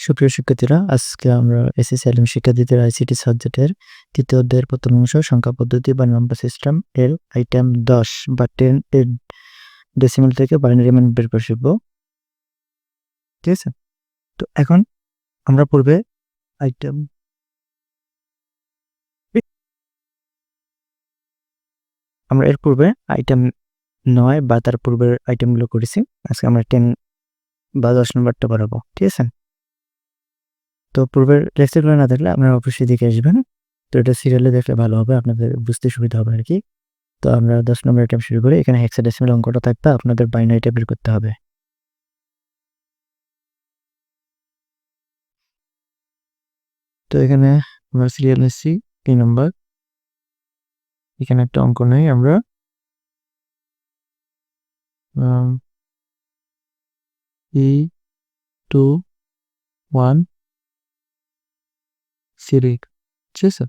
সুপ্রিয় শিক্ষার্থীরা, আজকে আমরা এসএসসি আলিম শিক্ষার্থীদের আইসিটি সাবজেক্টের ৩য় অধ্যায়ের প্রথম অংশ সংখ্যা পদ্ধতি বা নাম্বার সিস্টেম এর আইটেম 10 বা 10 এর ডেসিমাল থেকে বাইনারি মান বের করে শিখব। ঠিক আছে? তো এখন আমরা পূর্বে আইটেম এর পূর্বে আইটেম 9 বা তার পূর্বের আইটেমগুলো করেছি। আজকে আমরা 10 বা 10 নম্বরটা করাবো। ঠিক আছে? তো পূর্বের লেকচারগুলো না দেখলে আপনারা অবশ্যই দেখে আসবেন। তো এটা সিরিয়ালে দেখলে ভালো হবে, আপনাদের বুঝতে সুবিধা হবে আরকি। তো আমরা 10 নম্বর আইটেম শুরু করি। এখানে হেক্সাডেসিমাল অঙ্কটা থাকবে, আপনাদের বাইনারিটা বের করতে হবে। তো এখানে আমরা সিরিয়াল নিচ্ছি 3 নম্বর। এখানে একটা অঙ্ক নেই আমরা E2 1 সিরিক। ঠিক আছে?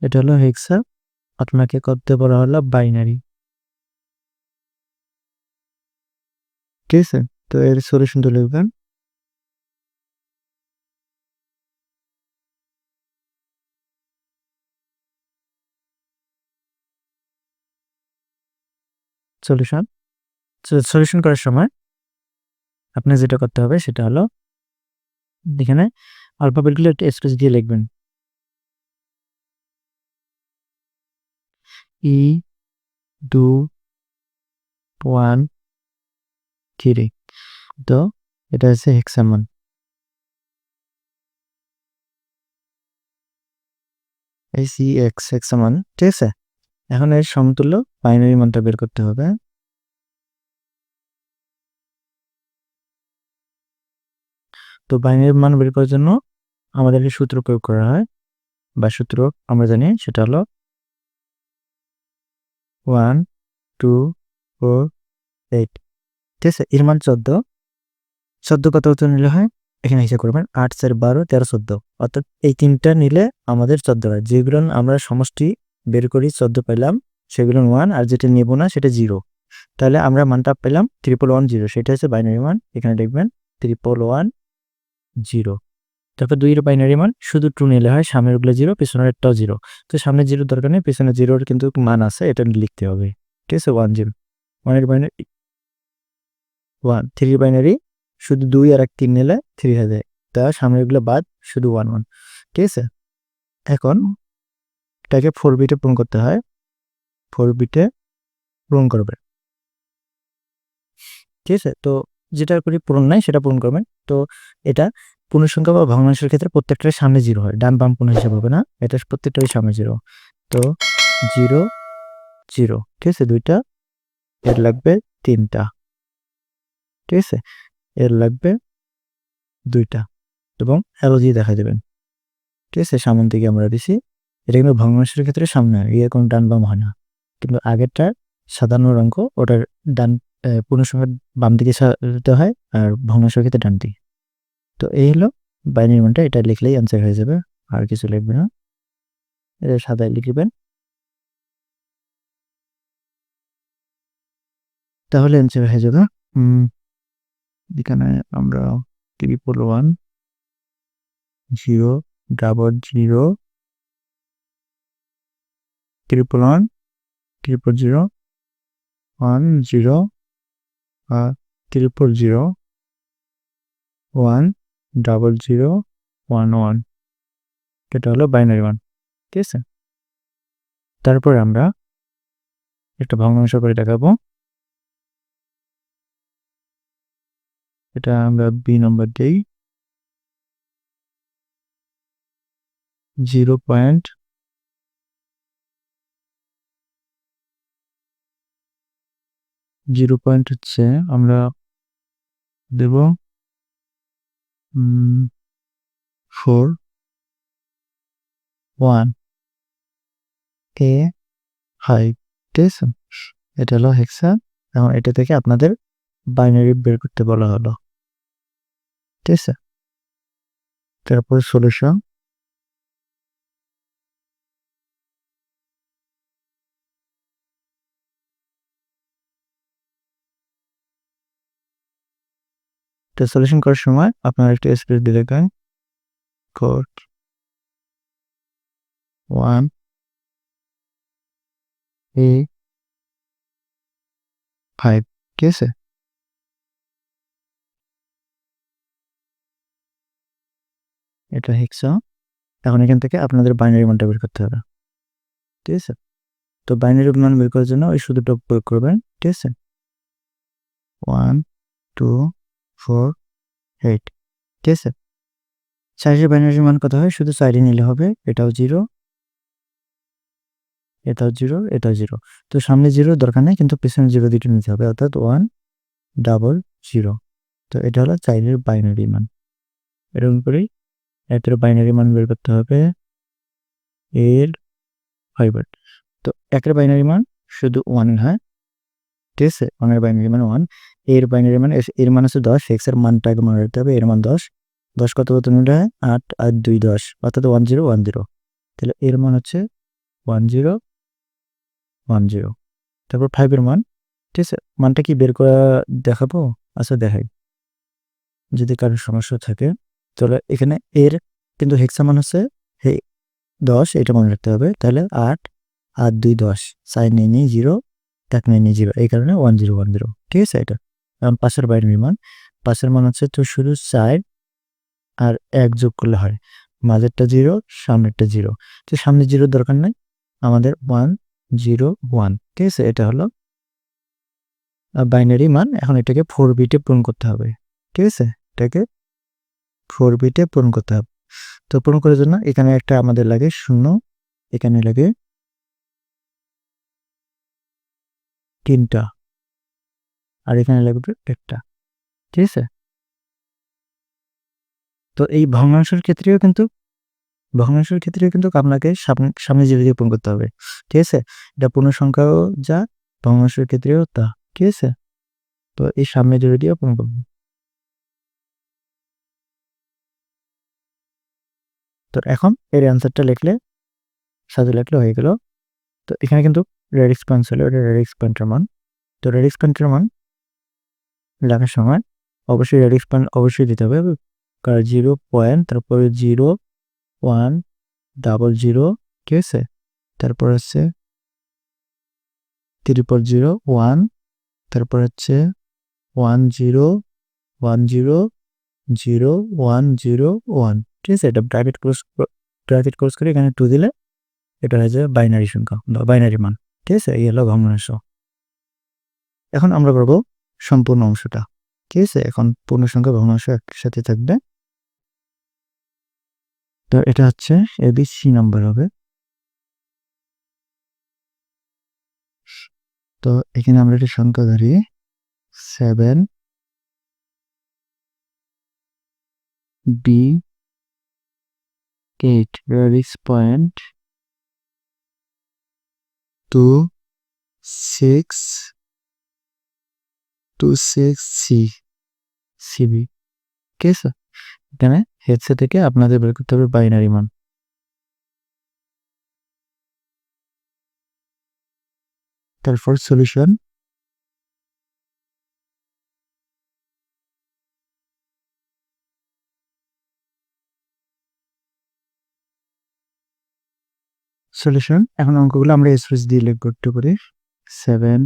এটা হলো হেক্সা, আপনাকে করতে বলা হলো বাইনারি। ঠিক আছে? তো এর সলিউশনটা লিখবেন। সলিউশন সলিউশন করার সময় আপনার যেটা করতে হবে সেটা হলো এখানে অ্যালফাবেটগুলো একটা স্পেস দিয়ে লিখবেন। E2 1 3। তো এটা হচ্ছে হেক্সামান। HEX হেক্সামান। ঠিক আছে? এখন এর সমতুল্য বাইনারি মানটা বের করতে হবে। তো বাইনারি মান বের করার জন্য আমাদের একটা সূত্র প্রয়োগ করা হয় বা সূত্র আমরা জানি, সেটা হলো 1 2 4 8। ঠিক আছে? এর মান 14 কত নিলে হয় এখানে হিসাব করবেন। 8 4 12 13 14, অর্থাৎ এই তিনটা নিলে আমাদের 14 হয়। যেগুলো আমরা সমষ্টি বের করি 14 পেলাম, সেগুলো 1, আর যেটা নেব না সেটা 0। তাহলে আমরা মানটা পেলাম 1110, সেটা হচ্ছে বাইনারি মান। এখানে লিখবেন 1110। তারপর 2 এর বাইনারি মান শুধু 2 নিলে হয়, সামনেরগুলো 0 পেছনেরটাও 0। তো সামনে 0 দরকার নেই, পেছনে 0 কিন্তু মান আছে, এটা লিখতে হবে। ঠিক আছে? 1 0 1 এর বাইনারি 1 3 এর বাইনারি শুধু 2 আর 1 3 নিলে 3 হয়ে যায়। তা সামনেরগুলো বাদ, শুধু 1 1। ঠিক আছে? এখন এটাকে 4 বিটে পূরণ করতে হয়। 4 বিটে পূরণ করবে। ঠিক আছে? তো যেটা করি পূরণ নাই সেটা পূরণ করবেন। তো এটা পূর্ণসংখ্যা বা ভগ্নাংশের ক্ষেত্রে প্রত্যেকটার সামনে 0 হয়, ডান বাম কোনো হিসাব হবে না, এটা প্রত্যেকটারই সামনে 0। তো 0 0। ঠিক আছে? 2টা, এর লাগবে 3টা। ঠিক আছে? এর লাগবে 2টা এবং অ্যারো দিয়ে দেখা দেবেন। ঠিক আছে? সামন থেকে আমরা দিছি। এটা কিন্তু ভগ্নাংশের ক্ষেত্রে সামনে হয়, এর কোনো ডান বাম হয় না। কিন্তু আগেরটা সাধারণ অঙ্ক, ওটার ডান পূর্ণসংখ্যার বাম দিকে দিতে হয়, আর ভগ্নাংশের ক্ষেত্রে ডান দিকে। তো এই হলো বাইনারি মানটা, এটা লিখলেই অ্যান্সার হয়ে যাবে, আর কিছু লিখবে না, এটা সাদায় লিখবেন, তাহলে অ্যান্সার হয়ে যাবে। এখানে আমরা 1110 0 11 0 1 0 আর 0 1 0 1 1, এটা হলো বাইনারি মান। ঠিক আছে? তারপর আমরা একটা ভগ্নাংশ করে দেখাবো। এটা আমরা বি নম্বর দেই। 0 পয়েন্ট 0 পয়েন্ট হচ্ছে আমরা দেব 4 1 a 5। ঠিক আছে? এটা হলো হেক্সা এবং এটা থেকে আপনাদের বাইনারি বের করতে বলা হলো। ঠিক আছে? তারপর সলিউশন। তো সলিউশন করার সময় আপনারা একটু স্পেস দিয়ে দেবেন। 4 1 8 5, ঠিক আছে? এটা হেক্সা। এখন এখান থেকে আপনাদের বাইনারি মানটা বের করতে হবে, ঠিক আছে? তো বাইনারি মান বের করার জন্য ওই সূত্রটা প্রয়োগ করবেন, ঠিক আছে? 1 2 4 8, ঠিক আছে? 4 এর বাইনারি মান কত হয়? শুধু 4ই নিলে হবে। এটাও 0, এটাও 0, এটাও 0। তো সামনে 0 দরকার নেই, কিন্তু পেছনে 0 দুটো নিতে হবে, অর্থাৎ 1 ডাবল 0। তো এটা হলো 4 এর বাইনারি মান। এরকম করেই এটার বাইনারি মান বের করতে হবে এর 5 বার। তো 1 এর বাইনারি মান শুধু 1 হয়, ঠিক আছে? 1 এর বাইনারি মান 1, এর বাইনারি মান এর মান হচ্ছে 10, x এর মানটা আগে মনে রাখতে হবে, এর মান 10। 10 কত নিলে হয়? 8 আর 2 10, অর্থাৎ 10 10। তাহলে এর মান হচ্ছে 10 10। তারপর 5 এর মান, ঠিক আছে? মানটা কি বের করা দেখাবো? আচ্ছা দেখাই, যদি কারোর সমস্যা থাকে। তাহলে এখানে এর কিন্তু হেক্সা মান হচ্ছে 10, এটা মনে রাখতে হবে। তাহলে 8 আর 2 10, 4 নিয়ে 0, 1 নিয়ে 0, এই কারণে 10 10, ঠিক আছে? এটা এখন 5 এর বাইনারি মান। 5 এর মান হচ্ছে তো শুধু 4 আর 1 যোগ করলে হয়, মাঝেরটা 0, সামনেরটা 0। তো সামনে 0 দরকার নাই, আমাদের 1 0 1, ঠিক আছে? এটা হলো বাইনারি মান। এখন এটাকে 4 বিটে পূরণ করতে হবে, ঠিক আছে? এটাকে 4 বিটে পূরণ করতে হবে। তো পূরণ করার জন্য এখানে একটা আমাদের লাগে 0, এখানে লাগে 3টা, আর এখানে লাগবে 1টা, ঠিক আছে? তো এই ভগ্নাংশের ক্ষেত্রেও কিন্তু আপনাকে সামনে 0 দিয়ে পূরণ করতে হবে, ঠিক আছে? এটা পূর্ণ সংখ্যাও যা, ভগ্নাংশের ক্ষেত্রেও তা, ঠিক আছে? তো এই সামনে 0 দিয়ে পূরণ করব। তো এখন এর অ্যান্সারটা লিখলে, সাথে লিখলে হয়ে গেল। তো এখানে কিন্তু রেডিক্স পয়েন্ট ছিল, এটা রেডিক্স পয়েন্টের মান। তো রেডিক্স পয়েন্টের মান লেখার সময় অবশ্যই রেডিক্স পয়েন্ট অবশ্যই দিতে হবে, কারণ 0 পয়েন্ট, তারপরে 0 1 ডাবল 0, ঠিক আছে? তারপর হচ্ছে 0 1, তারপর হচ্ছে 1 0 1 0 0 1 0 1, ঠিক আছে? এটা ব্র্যাকেট ক্লোজ করে এখানে 2 দিলে এটা হয়ে যাবে বাইনারি সংখ্যা বা বাইনারি মান, ঠিক আছে? এই হলো ভগ্নাংশ। এখন আমরা করব সম্পূর্ণ অংশটা, ঠিক আছে? এখন পূর্ণ সংখ্যা ভগ্নাংশ একসাথে থাকবে। তো এটা হচ্ছে ABC নাম্বার হবে। তো এখানে আমরা একটা সংখ্যা ধরি 7 B 8, রেডিক্স পয়েন্ট 2 6 2 6 CB, ঠিক আছে? এখানে হেডসে থেকে আপনাদের বের করতে হবে বাইনারি মান। তারপর সলিউশন, এখন অঙ্কগুলো আমরা এসএস দিয়ে লিখব একটু করে। 7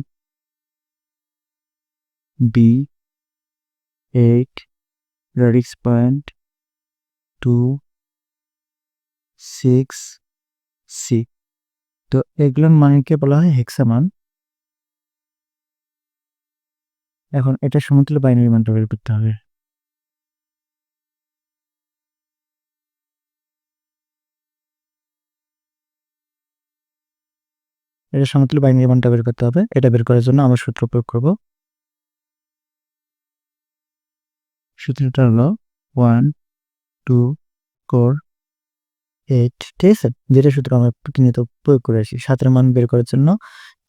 B 8, রেডিক্স পয়েন্ট 2 6 C। তো এগুলোর মানকে বলা হয় হেক্সামান। এখন এটা সমতুল্য বাইনারি মানটা বের করতে হবে। এটা সমতুল্য বাইনারি মানটা বের করতে হবে। এটা বের করার জন্য আমরা সূত্র প্রয়োগ করব। সূত্রটা হলো 1 2 4 8, ঠিক আছে? যেটা সূত্র আমরা প্রতিনিয়ত প্রয়োগ করে আসি। 7 এর মান বের করার জন্য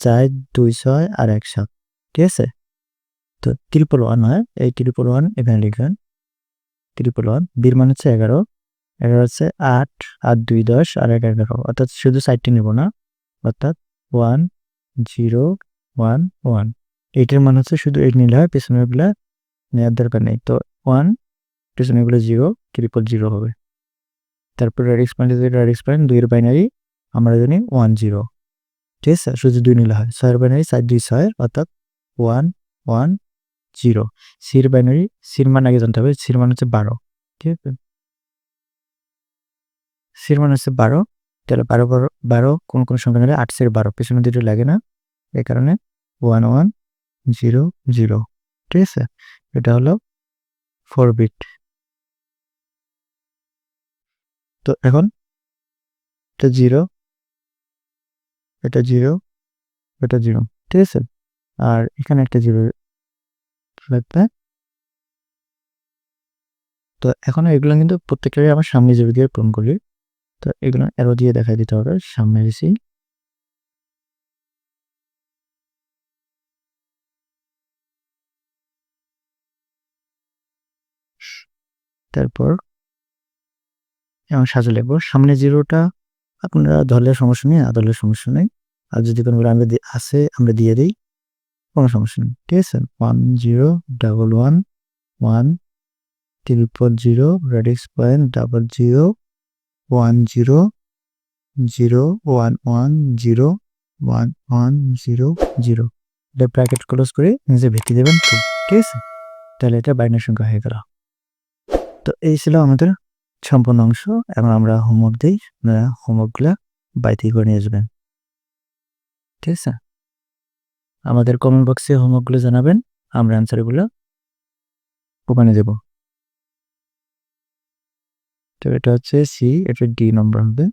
4 2 6 আর 1 7, ঠিক আছে? তো 111 হয়, এই 111 এখানে লিখবেন 111। বির মান হচ্ছে 11, 11 হচ্ছে 8 আর 2 10 আর 1 11, অর্থাৎ শুধু 4টি নেব না, অর্থাৎ 1 0 1 1। এইটার মান হচ্ছে শুধু 8 নিলে হয়, পেছনের গুলা নেওয়ার দরকার নেই। তো 1, পেছনের গুলো 0, 000 হবে। তারপর রেডিক্স পয়েন্ট রেডিক্স পয়েন্ট 2 এর বাইনারি আমরা জানি 1 0, ঠিক আছে, শুধু 2 নিলে হয়। 6 এর বাইনারি 4 2 6 অর্থাৎ 1 1 0। সির বাইনারি, সির মান আগে জানতে হবে, সির মান হচ্ছে 12, ঠিক আছে, সির মান হচ্ছে 12। তাহলে 12 কোন কোন সংখ্যা নিলে 8 এর 12 পেছনে দুটো লাগে না, এই কারণে 1 1 0 0, ঠিক আছে। এটা হলো 4 বিট। তো এখন এটা 0, এটা 0, এটা 0, ঠিক আছে। আর এখানে একটা 0 লাগবে। তো এখন এগুলো কিন্তু প্রত্যেকটাই আমার সামনে 0 দিয়ে পূরণ করি। তো এগুলো অ্যারো দিয়ে দেখাই দিতে হবে, সামনে দিছি। তারপর এখন সাজা লিখবো। সামনে 0টা আপনারা ধরলে সমস্যা নেই, না ধরলে সমস্যা নেই। আর যদি কোনোগুলো আমরা দিয়ে দিই, কোনো সমস্যা নেই, ঠিক আছে। 1 0 1 1 1 0 রেডিক্স পয়েন্ট 0 1 0 0 1 1 0 1 1 0 0। এটা ব্র্যাকেট ক্লোজ করে নিজে ভিত্তি দেবেন, তো ঠিক আছে। তাহলে এটা বাইনারি সংখ্যা হয়ে গেল। তো এই ছিল আমাদের সম্পূর্ণ অংশ। এবং আমরা হোমওয়ার্ক দিই, আপনারা হোমওয়ার্কগুলো বাড়িতে করে নিয়ে আসবেন, ঠিক আছে। আমাদের কমেন্ট বক্সে হোমওয়ার্কগুলো জানাবেন, আমরা অ্যান্সারগুলো ওখানে দেব। তো এটা হচ্ছে সি, এটা ডি নম্বর হবে।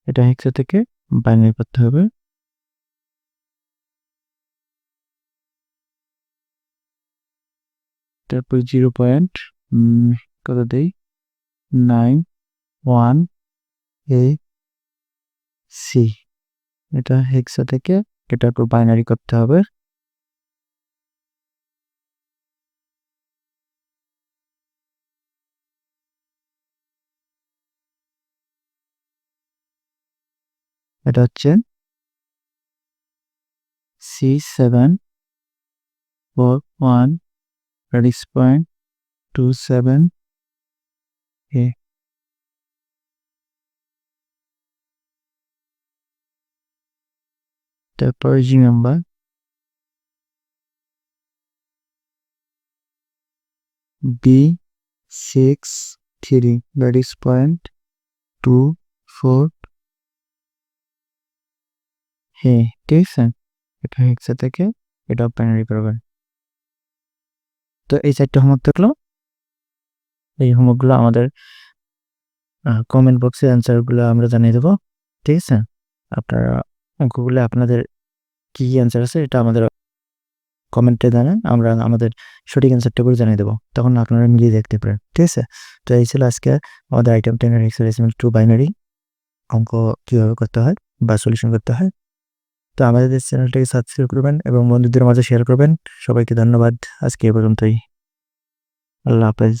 এটা হেক্সা থেকে বাইনারি করতে হবে। তারপর 0 পয়েন্ট কত দেই 9 1 এ সি, এটা হেক্সা থেকে এটা একটু বাইনারি করতে হবে। এটা হচ্ছে C7 4 1 রেডিক্স পয়েন্ট 2 7 এ। তারপর G number B6 3 radix point 2 4 হে, ঠিক আছে। এটা হেক্সা থেকে এটা বাইনারি করবেন। তো এই 4টা হোমওয়ার্ক থাকলো। এই হোমওয়ার্কগুলো আমাদের কমেন্ট বক্সে অ্যান্সারগুলো আমরা জানিয়ে দেবো, ঠিক আছে। আপনারা অঙ্কগুলো আপনাদের কি অ্যান্সার আছে এটা আমাদের কমেন্টে জানান, আমরা আমাদের সঠিক অ্যান্সারটা করে জানিয়ে দেবো, তখন আপনারা মিলিয়ে দেখতে পারেন, ঠিক আছে। তো এই ছিল আজকে আমাদের আইটেম 10 এর এক্সারসাইজ 2 বাইনারি অঙ্ক কীভাবে করতে হয় বা সলিউশন করতে হয়। তো আমাদের চ্যানেলটাকে সাবস্ক্রাইব করবেন এবং বন্ধুদের মাঝে শেয়ার করবেন। সবাইকে ধন্যবাদ। আজকে এ পর্যন্তই। আল্লাহ হাফেজ।